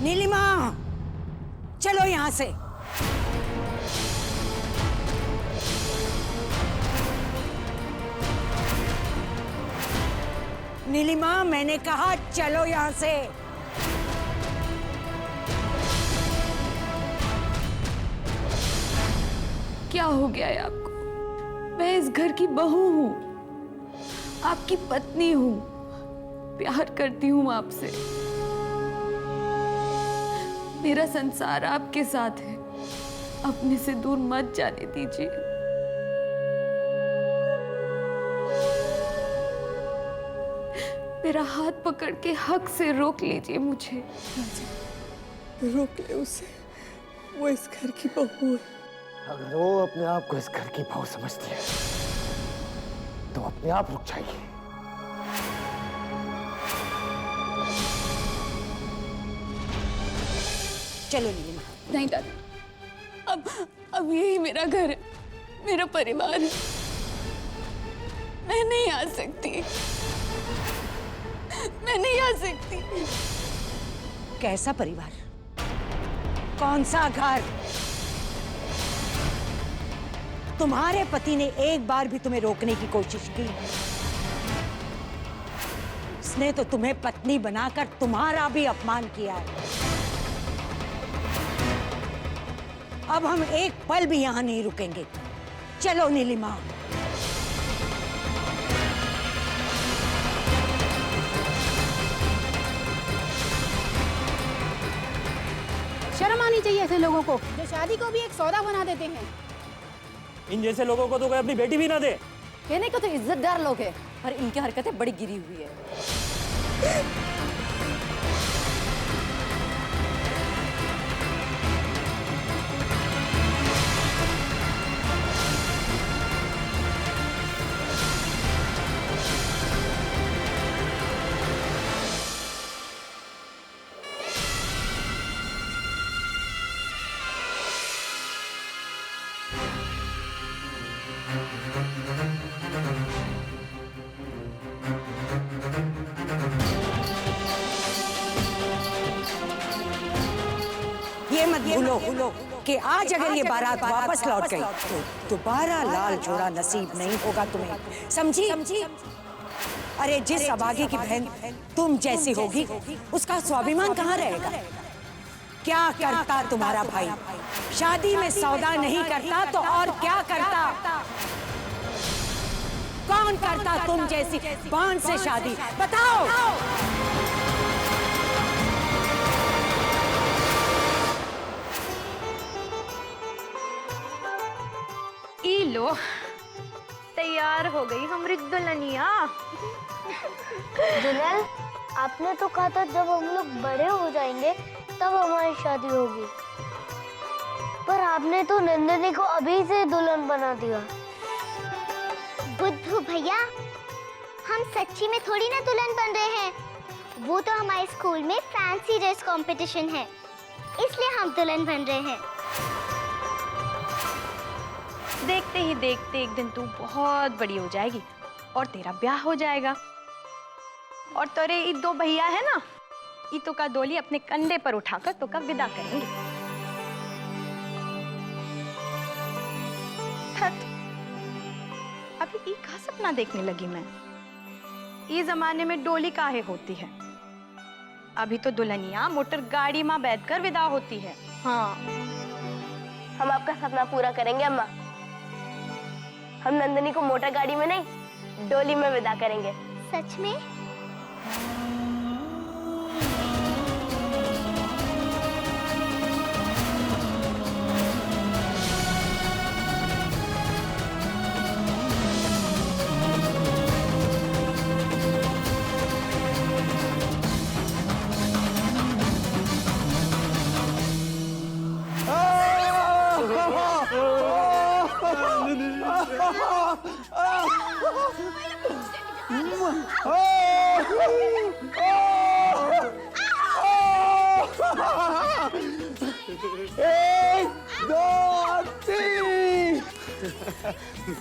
नीलिमा, चलो यहां से। नीलिमा, मैंने कहा चलो यहां से। क्या हो गया है आपको? मैं इस घर की बहू हूं, आपकी पत्नी हूं, प्यार करती हूं आपसे। मेरा संसार आपके साथ है, अपने से दूर मत जाने दीजिए। मेरा हाथ पकड़ के हक से रोक लीजिए मुझे। रोक ले उसे, वो इस घर की बहू है। अगर वो अपने आप को इस घर की बहू समझती है तो अपने आप रुक जाएगी। चलो नीलिमा। नहीं दादी, अब यही मेरा घर है, मेरा परिवार है। मैं नहीं आ सकती, मैं नहीं आ सकती। कैसा परिवार? कौन सा घर? तुम्हारे पति ने एक बार भी तुम्हें रोकने की कोशिश की? उसने तो तुम्हें पत्नी बनाकर तुम्हारा भी अपमान किया है। अब हम एक पल भी यहां नहीं रुकेंगे। चलो नीलिमा। शर्म आनी चाहिए ऐसे लोगों को जो शादी को भी एक सौदा बना देते हैं। इन जैसे लोगों को तो कोई अपनी बेटी भी ना दे। कहने को तो इज्जतदार लोग हैं, पर इनकी हरकतें बड़ी गिरी हुई है। ये मत भूलो कि आज अगर ये बारात वापस लौट गई तो दोबारा लाल जोड़ा नसीब नहीं होगा तुम्हें। समझी? अरे जिस अभागे की बहन तुम जैसी होगी उसका स्वाभिमान कहाँ रहेगा? क्या करता तुम्हारा भाई? शादी में सौदा नहीं करता तो और क्या करता? कौन करता तुम जैसी बांझ से शादी? बताओ। लो, तैयार हो गई हमारी दुल्हनिया। दुल्हन, आपने तो कहा था जब हम लोग बड़े हो जाएंगे तब हमारी शादी होगी, पर आपने तो नंदिनी को अभी से दुल्हन बना दिया। बुद्धू भैया, हम सच्ची में थोड़ी ना दुल्हन बन रहे हैं। वो तो हमारे स्कूल में फैंसी ड्रेस कंपटीशन है, इसलिए हम दुल्हन बन रहे हैं। देखते ही देखते एक दिन तू बहुत बड़ी हो जाएगी और तेरा ब्याह हो जाएगा, और तेरे ये दो भैया है ना, ये तो का डोली अपने कंधे पर उठाकर तो का विदा करेंगे। अभी ये का सपना देखने लगी मैं? ये जमाने में डोली काहे होती है? अभी तो दुल्हनिया मोटर गाड़ी में बैठकर विदा होती है। हाँ, हम आपका सपना पूरा करेंगे अम्मा। हम नंदिनी को मोटर गाड़ी में नहीं, डोली में विदा करेंगे। सच में?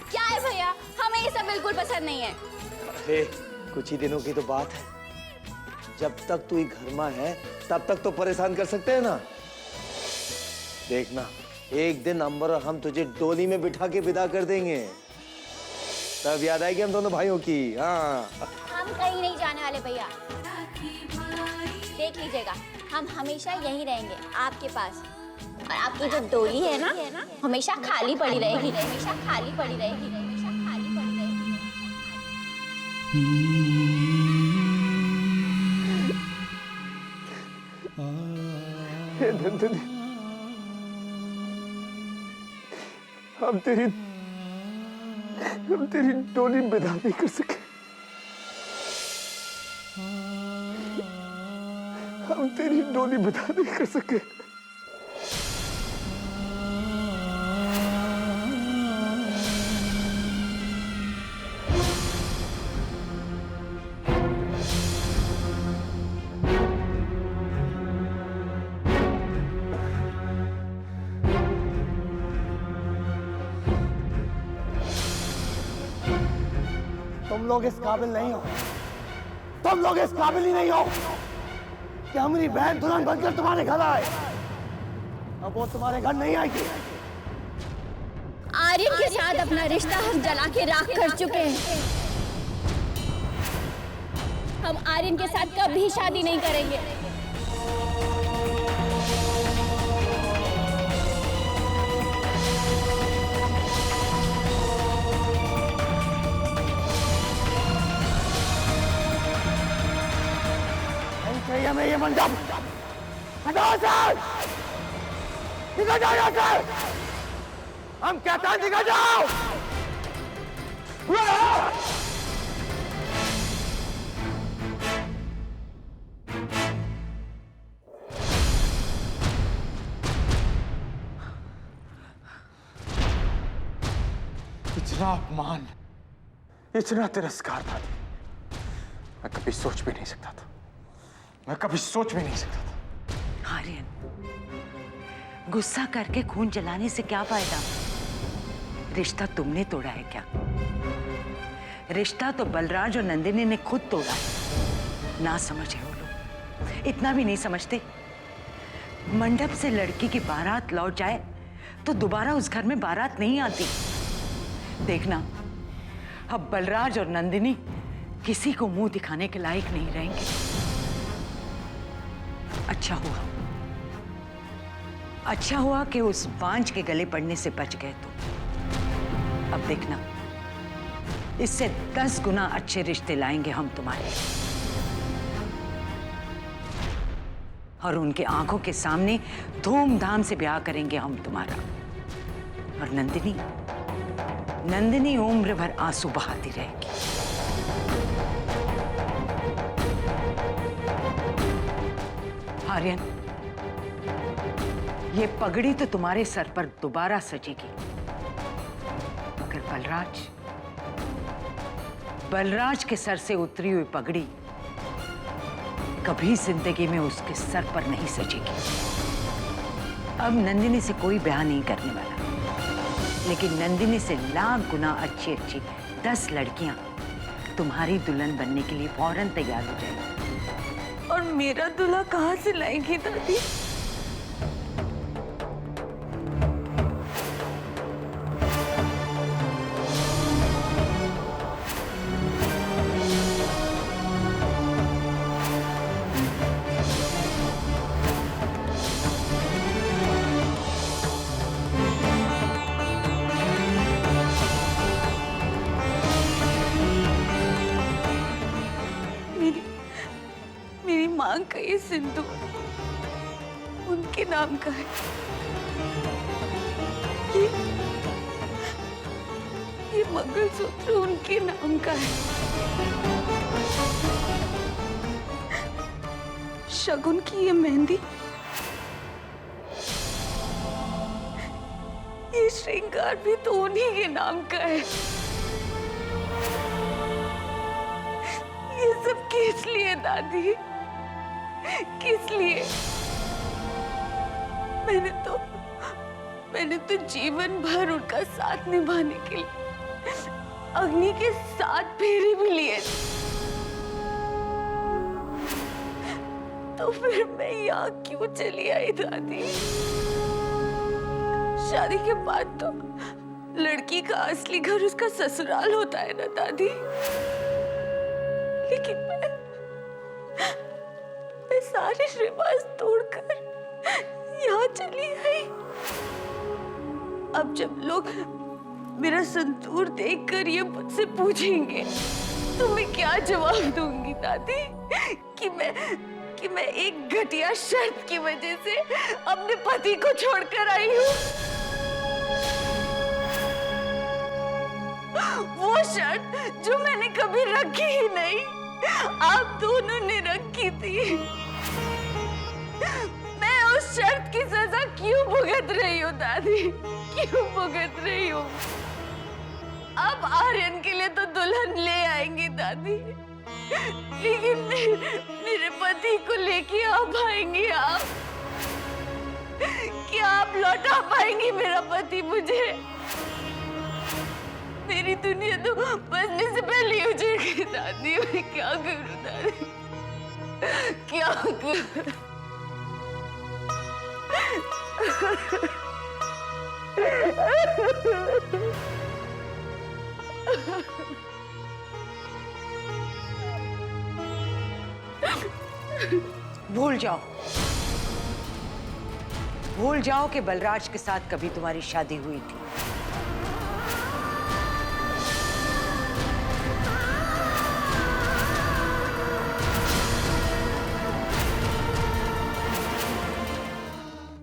क्या है भैया, हमें ये सब बिल्कुल पसंद नहीं है। अरे कुछ ही दिनों की तो बात है, जब तक तू घर में है तब तक तो परेशान कर सकते हैं ना। देखना एक दिन अंबर और हम तुझे डोली में बिठा के विदा कर देंगे, तब याद आएगी हम दोनों भाइयों की। हाँ, हम कहीं नहीं जाने वाले भैया, देख लीजिएगा हम हमेशा यहीं रहेंगे आपके पास, और आपकी जो डोली है ना हमेशा खाली पड़ी रहेगी, हमेशा खाली पड़ी रहेगी, हमेशा खाली पड़ी रहेगी। हे नंदिनी, हम तेरी डोली में विदा नहीं कर सके, हम तेरी डोली विदा नहीं कर सके। तुम लोग इस काबिल नहीं हो, तुम लोग इस काबिल ही नहीं हो कि हमारी बहन दुल्हन बनकर तुम्हारे घर आए। अब वो तुम्हारे घर नहीं आएगी। आर्यन के साथ अपना रिश्ता हम जला के राख कर चुके हैं। हम आर्यन के साथ कभी शादी नहीं करेंगे। हमें ये मंडप हटाओ सर, निकल जाओ यहाँ से। हम कहते हैं निकल जाओ। इतना अपमान, इतना तिरस्कार था, मैं कभी सोच भी नहीं सकता था, मैं कभी सोच भी नहीं सकता था। आर्यन, गुस्सा करके खून जलाने से क्या फायदा? रिश्ता तुमने तोड़ा है क्या? रिश्ता तो बलराज और नंदिनी ने खुद तोड़ा है। ना समझे वो लोग, इतना भी नहीं समझते। मंडप से लड़की की बारात लौट जाए तो दोबारा उस घर में बारात नहीं आती। देखना, अब बलराज और नंदिनी किसी को मुंह दिखाने के लायक नहीं रहेंगे। अच्छा हुआ कि उस बांझ के गले पड़ने से बच गए तुम। अब देखना, इससे 10 गुना अच्छे रिश्ते लाएंगे हम तुम्हारे, और उनके आंखों के सामने धूमधाम से ब्याह करेंगे हम तुम्हारा। और नंदिनी उम्र भर आंसू बहाती रहेगी। आर्यन, ये पगड़ी तो तुम्हारे सर पर दोबारा सजेगी, मगर बलराज के सर से उतरी हुई पगड़ी कभी जिंदगी में उसके सर पर नहीं सजेगी। अब नंदिनी से कोई ब्याह नहीं करने वाला, लेकिन नंदिनी से लाख गुना अच्छी 10 लड़कियां तुम्हारी दुल्हन बनने के लिए फौरन तैयार हो जाएगी। और मेरा दूल्हा कहाँ से लाएंगी दादी? मेरी मांग का ये सिंदूर उनके नाम का है। ये मंगलसूत्र उनके नाम का है। शगुन की ये मेहंदी, ये श्रृंगार भी तो उन्हीं के नाम का है। ये सब किस लिए दादी? किस लिए? मैंने तो जीवन भर उनका साथ निभाने के लिए अग्नि के 7 फेरे भी लिए। तो फिर मैं यहाँ क्यों चली आई दादी? शादी के बाद तो लड़की का असली घर उसका ससुराल होता है ना दादी। लेकिन मैं सारे रिवाज तोड़कर यहाँ चली आई। अब जब लोग मेरा संतूर देखकर ये मुझसे पूछेंगे तो मैं क्या जवाब दूंगी दादी? कि मैं एक घटिया शर्त की वजह से अपने पति को छोड़कर आई हूँ। वो शर्त जो मैंने कभी रखी ही नहीं, आप दोनों ने रखी थी। मैं उस शर्त की सजा क्यों भुगत रही हूँ दादी? क्यों भुगत रही हूँ? अब आर्यन के लिए तो दुल्हन ले आएंगी दादी, लेकिन मेरे पति को लेके आ पाएंगी आप? क्या आप लौटा पाएंगी मेरा पति मुझे? मेरी दुनिया तो बसने से पहले उजड़ गई दादी। मैं क्या करूं दादी? क्या करूं? भूल जाओ, भूल जाओ कि बलराज के साथ कभी तुम्हारी शादी हुई थी।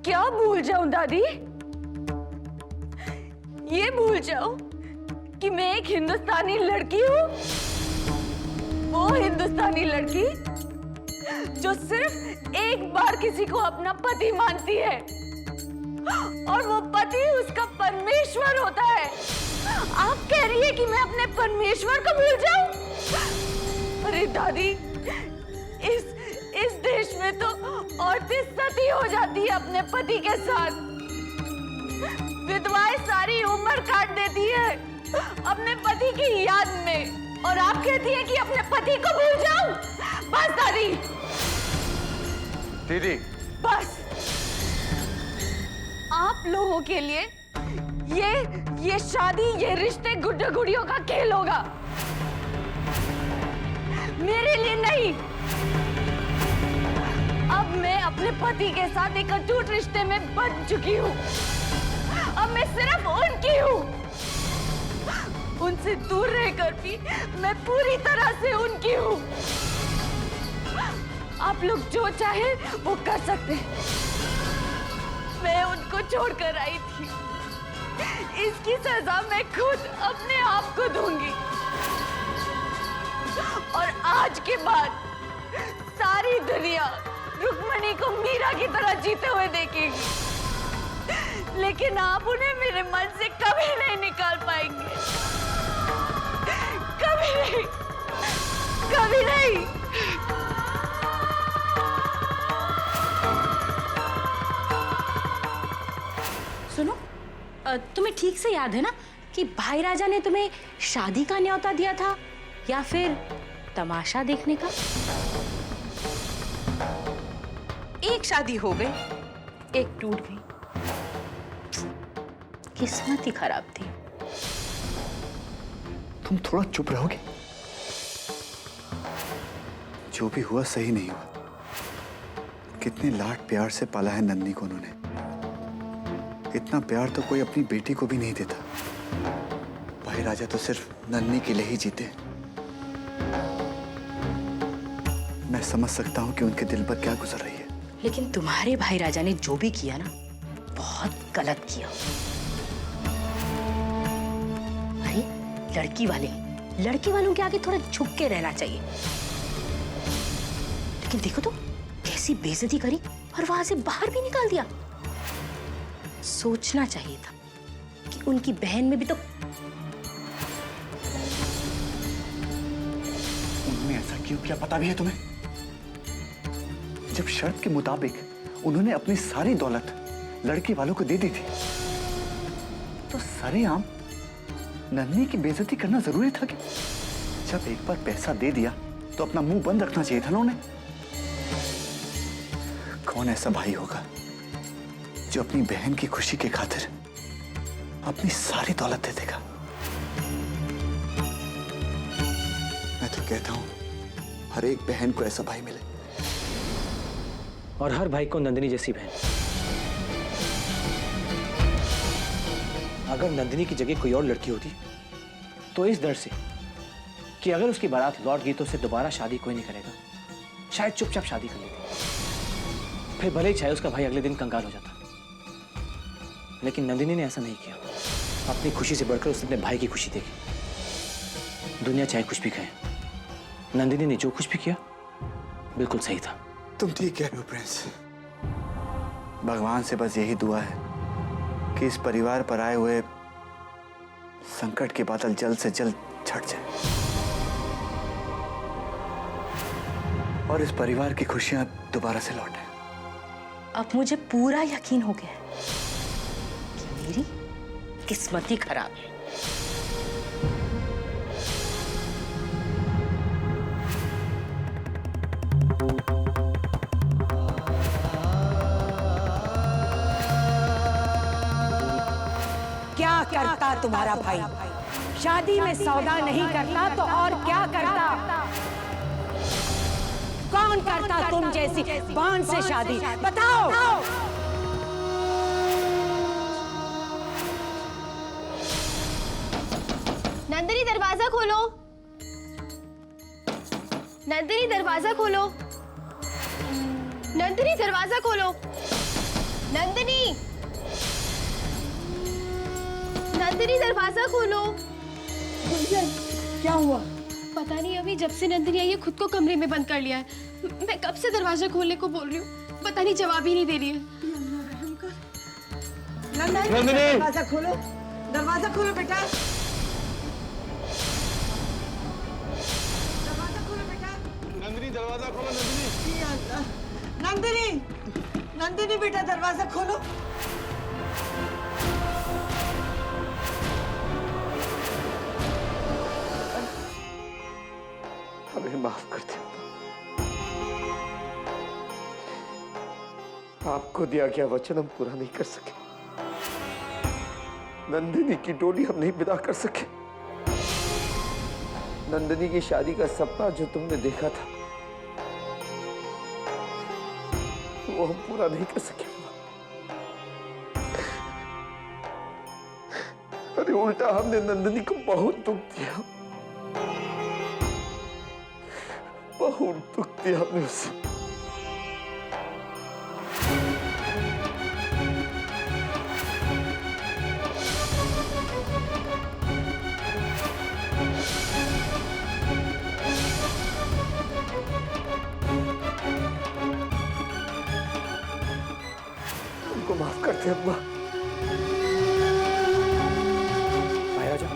क्या भूल जाऊं दादी? ये भूल जाऊं कि मैं एक हिंदुस्तानी लड़की हूँ? वो हिंदुस्तानी लड़की जो सिर्फ एक बार किसी को अपना पति मानती है और वो पति उसका परमेश्वर होता है। आप कह रही है कि मैं अपने परमेश्वर को भूल जाऊं? अरे दादी, इस देश में तो औरतें सती हो जाती है अपने पति के साथ। विधवाएं सारी उम्र काट देती है अपने पति की याद में, और आप कहती है कि अपने पति को भूल जाऊं? बस दादी, दीदी, बस। आप लोगों के लिए ये शादी, ये रिश्ते गुड्डे गुड़ियों का खेल होगा, मेरे लिए नहीं। अब मैं अपने पति के साथ एक अटूट रिश्ते में बंध चुकी हूँ। अब मैं सिर्फ उनकी हूँ। उनसे दूर रहकर भी मैं पूरी तरह से उनकी हूँ। आप लोग जो चाहे वो कर सकते हैं। मैं उनको छोड़कर आई थी, इसकी सजा मैं खुद अपने आप को दूंगी। और आज के बाद सारी दुनिया रुक्मणी को मीरा की तरह जीते हुए देखेगी, लेकिन आप उन्हें मेरे मन से कभी नहीं निकाल पाएंगे। कभी नहीं, कभी नहीं। सुनो, तुम्हें ठीक से याद है ना कि भाई राजा ने तुम्हें शादी का न्योता दिया था या फिर तमाशा देखने का? एक शादी हो गई, एक टूट गई। किस्मत ही खराब थी। तुम थोड़ा चुप रहोगे? जो भी हुआ सही नहीं हुआ। कितने लाड प्यार से पाला है नन्नी को उन्होंने। इतना प्यार तो कोई अपनी बेटी को भी नहीं देता। भाई राजा तो सिर्फ नन्नी के लिए ही जीते। मैं समझ सकता हूँ कि उनके दिल पर क्या गुजर रही है। लेकिन तुम्हारे भाई राजा ने जो भी किया ना, बहुत गलत किया। अरे लड़की वालों के आगे थोड़ा झुक के रहना चाहिए। लेकिन देखो तो कैसी बेइज्जती करी और वहां से बाहर भी निकाल दिया। सोचना चाहिए था कि उनकी बहन में भी तो। उन्होंने ऐसा क्यों किया पता भी है तुम्हें? जब शर्त के मुताबिक उन्होंने अपनी सारी दौलत लड़की वालों को दे दी थी, तो सरेआम नन्नी की बेइज्जती करना जरूरी था कि जब एक बार पैसा दे दिया तो अपना मुंह बंद रखना चाहिए था ना उन्हें। कौन ऐसा भाई होगा जो अपनी बहन की खुशी की खातिर अपनी सारी दौलत दे देगा? मैं तो कहता हूं हर एक बहन को ऐसा भाई मिले, और हर भाई को नंदिनी जैसी बहन। अगर नंदिनी की जगह कोई और लड़की होती तो इस डर से कि अगर उसकी बारात लौट गई तो उसे दोबारा शादी कोई नहीं करेगा, शायद चुपचाप शादी कर लेती, फिर भले ही चाहे उसका भाई अगले दिन कंगाल हो जाता। लेकिन नंदिनी ने ऐसा नहीं किया। अपनी खुशी से बढ़कर उसने अपने भाई की खुशी देखी। दुनिया चाहे कुछ भी कहे, नंदिनी ने जो कुछ भी किया बिल्कुल सही था। तुम ठीक कह रहे हो प्रिंस। भगवान से बस यही दुआ है कि इस परिवार पर आए हुए संकट के बादल जल्द से जल्द छट जाए और इस परिवार की खुशियां दोबारा से लौटें। अब मुझे पूरा यकीन हो गया है कि मेरी किस्मत ही खराब है। क्या करता तुम्हारा भाई? शादी में सौदा नहीं करता तो और क्या करता? कौन करता तुम जैसी बान से शादी? बताओ। नंदिनी दरवाजा खोलो। नंदिनी दरवाजा खोलो। नंदिनी दरवाजा खोलो। नंदिनी, नंदिनी दरवाजा खोलो। क्या हुआ? पता नहीं, अभी जब से नंदिनी आई है खुद को कमरे में बंद कर लिया है। मैं कब से दरवाजा खोलने को बोल रही हूँ, पता नहीं जवाब ही नहीं दे रही है। नंदिनी दरवाजा खोलो, दरवाजा खोलो बेटा, दरवाजा खोलो बेटा। नंदिनी दरवाजा खोलो। नंदिनी, नंदिनी, नंदिनी बेटा दरवाजा खोलो। हमें माफ कर दो। आपको दिया गया वचन हम पूरा नहीं कर सके। नंदिनी की डोली हम नहीं विदा कर सके। नंदिनी की शादी का सपना जो तुमने देखा था वो हम पूरा नहीं कर सके। अरे उल्टा हमने नंदिनी को बहुत दुख दिया, बहुत दुख दिया हमने उसे। हमको माफ करते अम्मा। भाई राजा,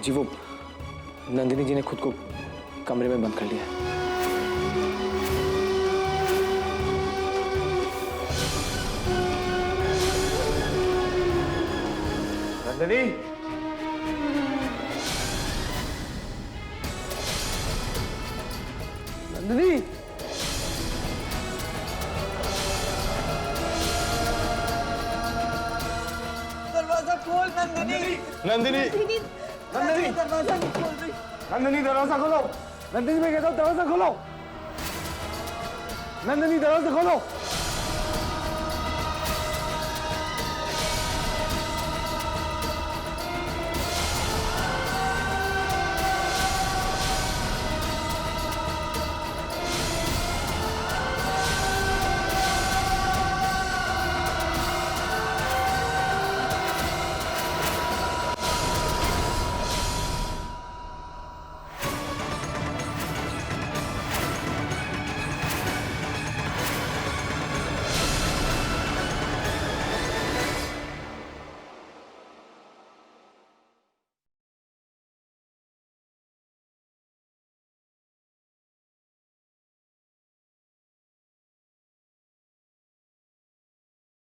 जी वो नंदिनी जी ने खुद को कमरे में बंद कर लिया है। नंदिनी, नंदिनी, दरवाजा खोल नंदिनी। नंदिनी, नंदिनी, दरवाजा नहीं खोल रही। नंदिनी दरवाजा खोलो। नंदिनी मैं कहता हूँ दरवाजा खोलो। नंदिनी दरवाजा खोलो।